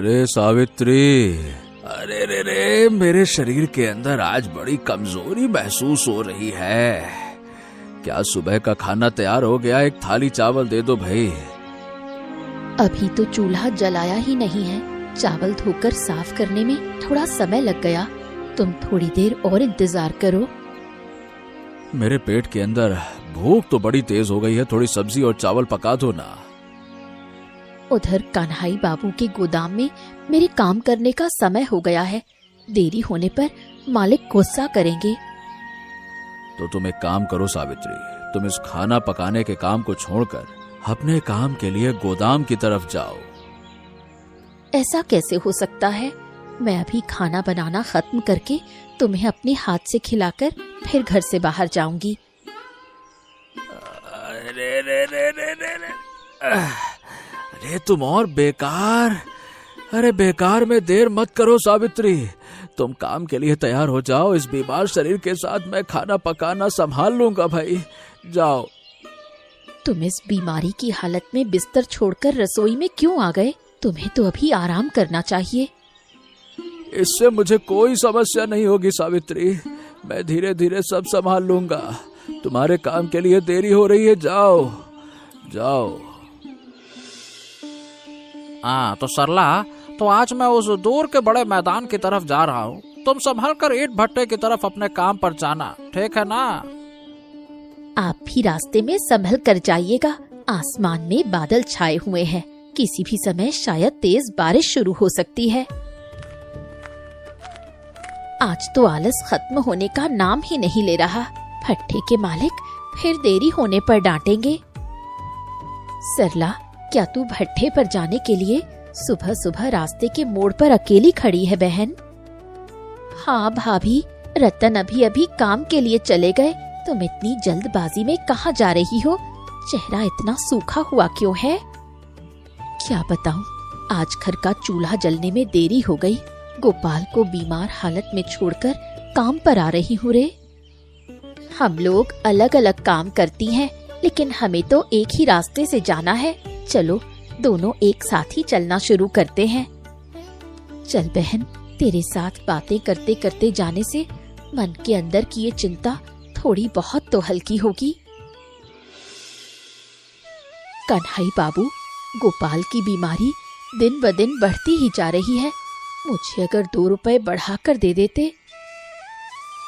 अरे सावित्री, अरे रे रे, मेरे शरीर के अंदर आज बड़ी कमजोरी महसूस हो रही है। क्या सुबह का खाना तैयार हो गया? एक थाली चावल दे दो भाई। अभी तो चूल्हा जलाया ही नहीं है। चावल धोकर साफ करने में थोड़ा समय लग गया। तुम थोड़ी देर और इंतजार करो। मेरे पेट के अंदर भूख तो बड़ी तेज हो गई है, थोड़ी सब्जी और चावल पका दो ना। उधर कन्हई बाबू के गोदाम में मेरे काम करने का समय हो गया है। देरी होने पर मालिक गुस्सा करेंगे। तो तुम एक काम करो सावित्री, तुम इस खाना पकाने के काम को छोड़कर अपने काम के लिए गोदाम की तरफ जाओ। ऐसा कैसे हो सकता है? मैं अभी खाना बनाना खत्म करके तुम्हें अपने हाथ से खिलाकर फिर घर से बाहर जाऊंगी। अरे रे रे रे रे रे। अरे तुम और बेकार, अरे बेकार में देर मत करो सावित्री, तुम काम के लिए तैयार हो जाओ। इस बीमार शरीर के साथ मैं खाना पकाना संभाल लूंगा भाई, जाओ। तुम इस बीमारी की हालत में बिस्तर छोड़कर रसोई में क्यों आ गए? तुम्हें तो अभी आराम करना चाहिए। इससे मुझे कोई समस्या नहीं होगी सावित्री, मैं धीरे धीरे सब संभाल लूंगा। तुम्हारे काम के लिए देरी हो रही है, जाओ जाओ। हाँ तो सरला, तो आज मैं उस दूर के बड़े मैदान की तरफ जा रहा हूँ। तुम संभल कर ईंट भट्टे की तरफ अपने काम पर जाना, ठीक है ना? आप भी रास्ते में संभल कर जाइएगा। आसमान में बादल छाए हुए हैं, किसी भी समय शायद तेज बारिश शुरू हो सकती है। आज तो आलस खत्म होने का नाम ही नहीं ले रहा। भट्टे के मालिक फिर देरी होने पर डांटेंगे। सरला, क्या तू भट्टे पर जाने के लिए सुबह सुबह रास्ते के मोड़ पर अकेली खड़ी है बहन? हाँ भाभी, रतन अभी अभी काम के लिए चले गए। तुम इतनी जल्दबाजी में कहाँ जा रही हो? चेहरा इतना सूखा हुआ क्यों है? क्या बताऊं, आज घर का चूल्हा जलने में देरी हो गई। गोपाल को बीमार हालत में छोड़कर काम पर आ रही हूँ रे। हम लोग अलग अलग काम करती हैं, लेकिन हमें तो एक ही रास्ते से जाना है। चलो दोनों एक साथ ही चलना शुरू करते हैं। चल बहन, तेरे साथ बातें करते करते जाने से मन के अंदर की ये चिंता थोड़ी बहुत तो हल्की होगी। कन्हई बाबू, गोपाल की बीमारी दिन ब दिन बढ़ती ही जा रही है। मुझे अगर 2 रुपए बढ़ा कर दे देते।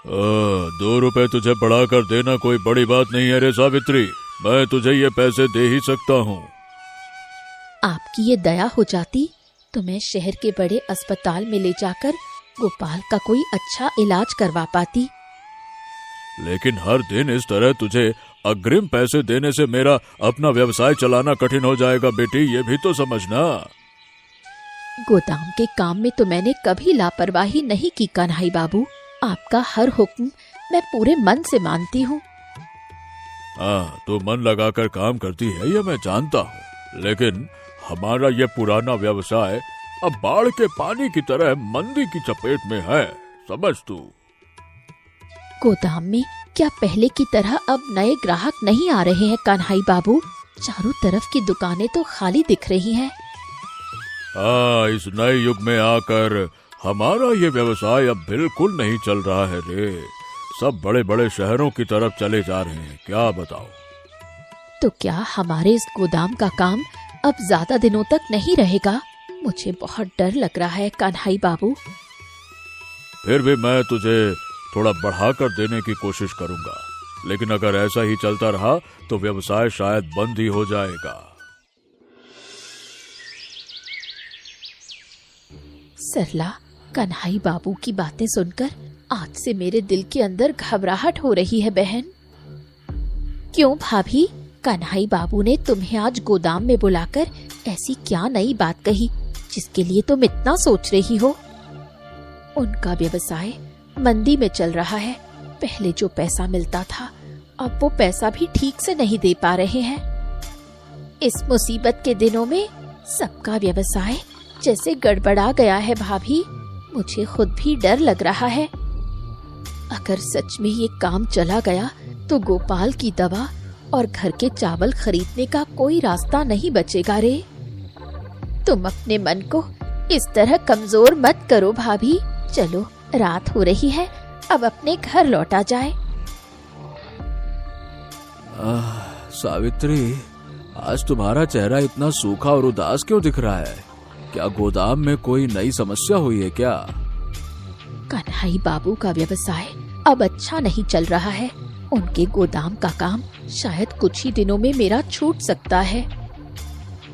2 रुपए तुझे बढ़ा कर देना कोई बड़ी बात नहीं है रे सावित्री, मैं तुझे ये पैसे दे ही सकता हूँ। आपकी ये दया हो जाती तो मैं शहर के बड़े अस्पताल में ले जाकर गोपाल का कोई अच्छा इलाज करवा पाती। लेकिन हर दिन इस तरह तुझे अग्रिम पैसे देने से मेरा अपना व्यवसाय चलाना कठिन हो जाएगा बेटी, ये भी तो समझना। गोदाम के काम में तो मैंने कभी लापरवाही नहीं की कन्हई बाबू। आपका हर हुक्म मैं पूरे मन से मानती हूँ। हाँ, तो मन लगाकर काम करती है ये मैं जानता हूँ, लेकिन हमारा ये पुराना व्यवसाय अब बाढ़ के पानी की तरह मंदी की चपेट में है, समझ तू। गोदाम में क्या पहले की तरह अब नए ग्राहक नहीं आ रहे हैं कन्हई बाबू? चारों तरफ की दुकानें तो खाली दिख रही हैं। हाँ, इस नए युग में आकर हमारा ये व्यवसाय अब बिल्कुल नहीं चल रहा है रे। सब बड़े बड़े शहरों की तरफ चले जा रहे हैं, क्या बताओ। तो क्या हमारे इस गोदाम का काम अब ज्यादा दिनों तक नहीं रहेगा? मुझे बहुत डर लग रहा है कन्हई बाबू। फिर भी मैं तुझे थोड़ा बढ़ाकर देने की कोशिश करूंगा, लेकिन अगर ऐसा ही चलता रहा तो व्यवसाय शायद बंद ही हो जाएगा। सरला, कन्हई बाबू की बातें सुनकर आज से मेरे दिल के अंदर घबराहट हो रही है बहन। क्यों भाभी, कन्हई बाबू ने तुम्हें आज गोदाम में बुलाकर ऐसी क्या नई बात कही जिसके लिए तुम इतना सोच रही हो? उनका व्यवसाय मंदी में चल रहा है। पहले जो पैसा मिलता था अब वो पैसा भी ठीक से नहीं दे पा रहे हैं। इस मुसीबत के दिनों में सबका व्यवसाय जैसे गड़बड़ा गया है भाभी। मुझे खुद भी डर लग रहा है। अगर सच में ये काम चला गया तो गोपाल की दवा और घर के चावल खरीदने का कोई रास्ता नहीं बचेगा रे। तुम अपने मन को इस तरह कमजोर मत करो भाभी। चलो रात हो रही है, अब अपने घर लौटा जाए। सावित्री, आज तुम्हारा चेहरा इतना सूखा और उदास क्यों दिख रहा है? क्या गोदाम में कोई नई समस्या हुई है क्या? कन्हई बाबू का व्यवसाय अब अच्छा नहीं चल रहा है। उनके गोदाम का काम शायद कुछ ही दिनों में मेरा छूट सकता है।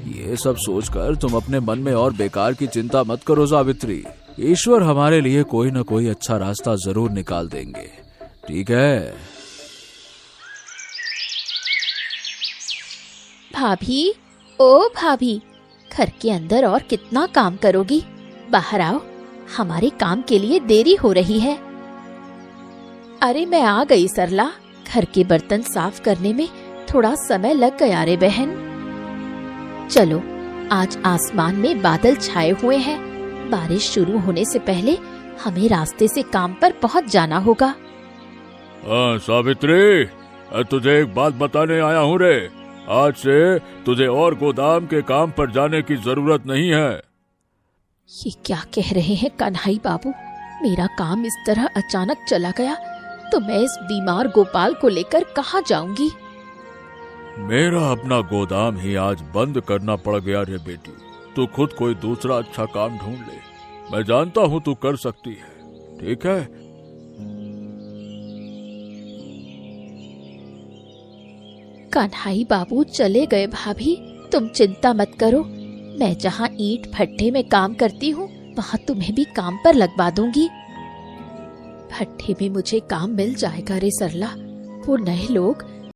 ये सब सोचकर तुम अपने मन में और बेकार की चिंता मत करो सावित्री। ईश्वर हमारे लिए कोई न कोई अच्छा रास्ता जरूर निकाल देंगे, ठीक है? भाभी, ओ भाभी, घर के अंदर और कितना काम करोगी? बाहर आओ, हमारे काम के लिए देरी हो रही है। अरे मैं आ गई सरला। घर के बर्तन साफ करने में थोड़ा समय लग गया रे बहन। चलो, आज आसमान में बादल छाए हुए हैं। बारिश शुरू होने से पहले हमें रास्ते से काम पर पहुंच जाना होगा। सावित्री, तुझे एक बात बताने आया हूँ रे। आज से तुझे और गोदाम के काम पर जाने की जरूरत नहीं है। ये क्या कह रहे हैं कन्हई बाबू? मेरा काम इस तरह अचानक चला गया तो मैं इस बीमार गोपाल को लेकर कहाँ जाऊंगी? मेरा अपना गोदाम ही आज बंद करना पड़ गया रे बेटी। तू खुद कोई दूसरा अच्छा काम ढूंढ ले। मैं जानता हूँ तू कर सकती है, ठीक है? कन्हई बाबू चले गए भाभी, तुम चिंता मत करो। मैं जहाँ ईंट भट्ठे में काम करती हूँ वहाँ तुम्हें भी काम पर लगवा दूंगी। भट्ठे में मुझे काम मिल जाएगा रे सरला। वो नए लोग